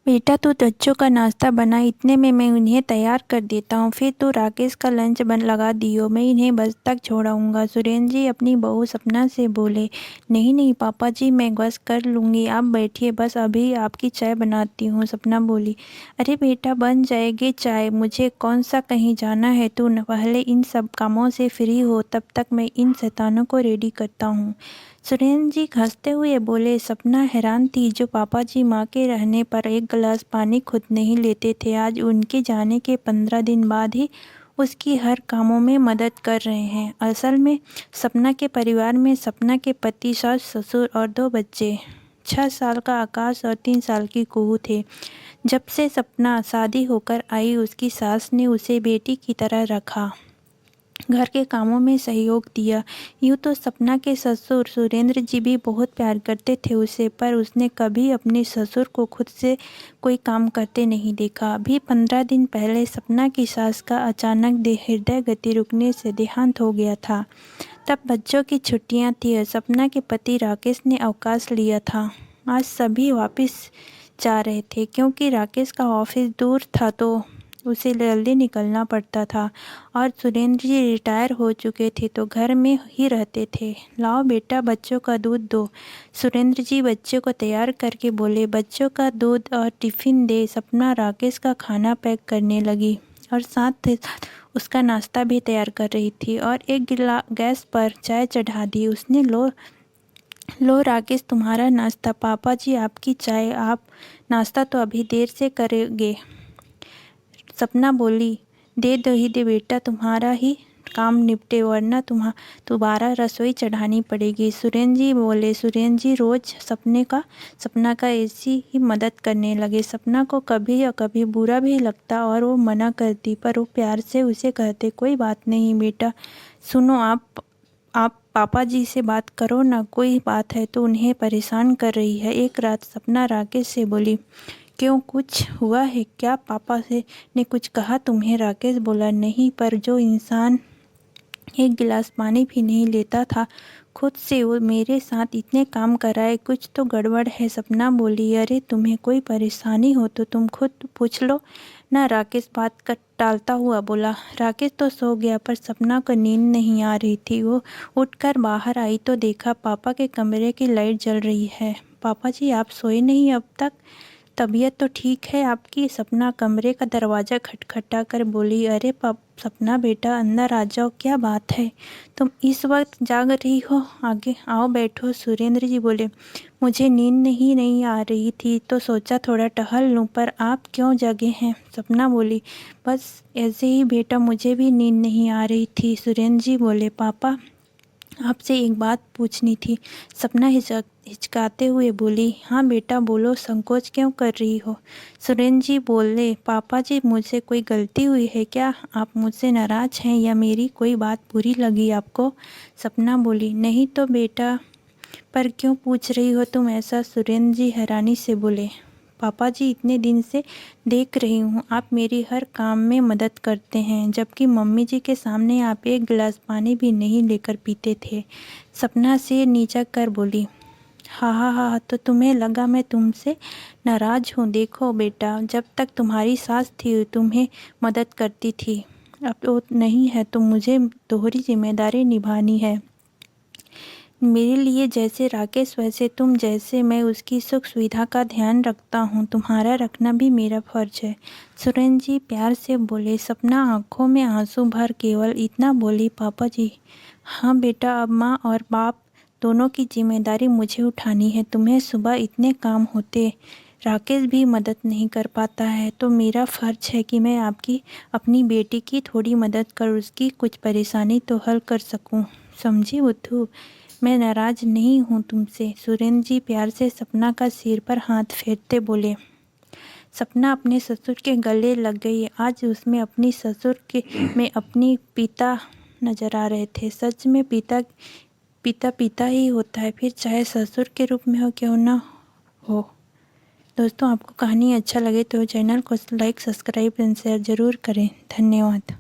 बेटा तू बच्चों का नाश्ता बना, इतने में मैं उन्हें तैयार कर देता हूँ, फिर तू राकेश का लंच बन लगा दियो, मैं इन्हें बस तक छोड़ाऊंगा। सुरेंद्र जी अपनी बहू सपना से बोले। नहीं नहीं पापा जी, मैं बस कर लूँगी, आप बैठिए, बस अभी आपकी चाय बनाती हूँ। सपना बोली। अरे बेटा बन जाएगी चाय, मुझे कौन सा कहीं जाना है, तू पहले इन सब कामों से फ्री हो, तब तक मैं इन शैतानों को रेडी करता हूँ। सुरेंद्र जी हंसते हुए बोले। सपना हैरान थी, जो पापा जी माँ के रहने पर एक गिलास पानी खुद नहीं लेते थे, आज उनके जाने के 15 दिन बाद ही उसकी हर कामों में मदद कर रहे हैं। असल में सपना के परिवार में सपना के पति, सास, ससुर और 2 बच्चे, 6 साल का आकाश और 3 साल की कुहू थे। जब से सपना शादी होकर आई, उसकी सास ने उसे बेटी की तरह रखा, घर के कामों में सहयोग दिया। यूँ तो सपना के ससुर सुरेंद्र जी भी बहुत प्यार करते थे उसे, पर उसने कभी अपने ससुर को खुद से कोई काम करते नहीं देखा। अभी 15 दिन पहले सपना की सास का अचानक हृदय गति रुकने से देहांत हो गया था। तब बच्चों की छुट्टियां थी और सपना के पति राकेश ने अवकाश लिया था। आज सभी वापस जा रहे थे, क्योंकि राकेश का ऑफिस दूर था तो उसे जल्दी निकलना पड़ता था, और सुरेंद्र जी रिटायर हो चुके थे तो घर में ही रहते थे। लाओ बेटा बच्चों का दूध दो, सुरेंद्र जी बच्चों को तैयार करके बोले। बच्चों का दूध और टिफ़िन दे सपना राकेश का खाना पैक करने लगी और साथ उसका नाश्ता भी तैयार कर रही थी, और एक गिला गैस पर चाय चढ़ा दी उसने। लो राकेश तुम्हारा नाश्ता, पापा जी आपकी चाय, आप नाश्ता तो अभी देर से करेंगे। सपना बोली। दे बेटा, तुम्हारा ही काम निपटे, वरना दोबारा रसोई चढ़ानी पड़ेगी। सुरेंद्र जी बोले। सुरेंद्र जी रोज सपना का ऐसी ही मदद करने लगे। सपना को कभी या कभी बुरा भी लगता और वो मना करती, पर वो प्यार से उसे कहते, कोई बात नहीं बेटा, सुनो आप पापा जी से बात करो ना, कोई बात है तो उन्हें परेशान कर रही है। एक रात सपना राकेश से बोली। क्यों, कुछ हुआ है क्या? पापा से ने कुछ कहा तुम्हें? राकेश बोला। नहीं, पर जो इंसान एक गिलास पानी भी नहीं लेता था खुद से, वो मेरे साथ इतने काम कराए, कुछ तो गड़बड़ है। सपना बोली। अरे तुम्हें कोई परेशानी हो तो तुम खुद पूछ लो ना, राकेश बात कर टालता हुआ बोला। राकेश तो सो गया, पर सपना को नींद नहीं आ रही थी। वो उठकर बाहर आई तो देखा पापा के कमरे की लाइट जल रही है। पापा जी आप सोए नहीं अब तक? तबीयत तो ठीक है आपकी? सपना कमरे का दरवाज़ा खटखटा कर बोली। अरे सपना बेटा अंदर आ जाओ, क्या बात है, तुम इस वक्त जाग रही हो? आगे आओ बैठो। सुरेंद्र जी बोले। मुझे नींद नहीं आ रही थी तो सोचा थोड़ा टहल लूँ, पर आप क्यों जगे हैं? सपना बोली। बस ऐसे ही बेटा, मुझे भी नींद नहीं आ रही थी। सुरेंद्र जी बोले। पापा आपसे एक बात पूछनी थी। सपना हिचकाते हुए बोली। हाँ बेटा बोलो, संकोच क्यों कर रही हो? सुरेंद्र जी बोले। पापा जी मुझसे कोई गलती हुई है क्या? आप मुझसे नाराज़ हैं या मेरी कोई बात बुरी लगी आपको? सपना बोली। नहीं तो बेटा, पर क्यों पूछ रही हो तुम ऐसा? सुरेंद्र जी हैरानी से बोले। पापा जी इतने दिन से देख रही हूँ आप मेरी हर काम में मदद करते हैं, जबकि मम्मी जी के सामने आप एक गिलास पानी भी नहीं लेकर पीते थे। सपना से नीचा कर बोली। हाँ, तो तुम्हें लगा मैं तुमसे नाराज़ हूँ? देखो बेटा, जब तक तुम्हारी सास थी तुम्हें मदद करती थी, अब तो नहीं है तो मुझे दोहरी जिम्मेदारी निभानी है। मेरे लिए जैसे राकेश वैसे तुम, जैसे मैं उसकी सुख सुविधा का ध्यान रखता हूँ, तुम्हारा रखना भी मेरा फर्ज है। सुरेंद्र जी प्यार से बोले। सपना आंखों में आंसू भर केवल इतना बोली। पापा जी हाँ बेटा, अब माँ और बाप दोनों की जिम्मेदारी मुझे उठानी है। तुम्हें सुबह इतने काम होते, राकेश भी मदद नहीं कर पाता है, तो मेरा फ़र्ज है कि मैं आपकी अपनी बेटी की थोड़ी मदद कर उसकी कुछ परेशानी तो हल कर सकूं। समझी बुद्धू, मैं नाराज़ नहीं हूँ तुमसे। सुरेंद्र जी प्यार से सपना का सिर पर हाथ फेरते बोले। सपना अपने ससुर के गले लग गई। आज उसमें अपनी ससुर के में अपनी पिता नजर आ रहे थे। सच में पिता ही होता है, फिर चाहे ससुर के रूप में हो क्यों ना हो। दोस्तों आपको कहानी अच्छा लगे तो चैनल को लाइक, सब्सक्राइब एंड शेयर ज़रूर करें। धन्यवाद।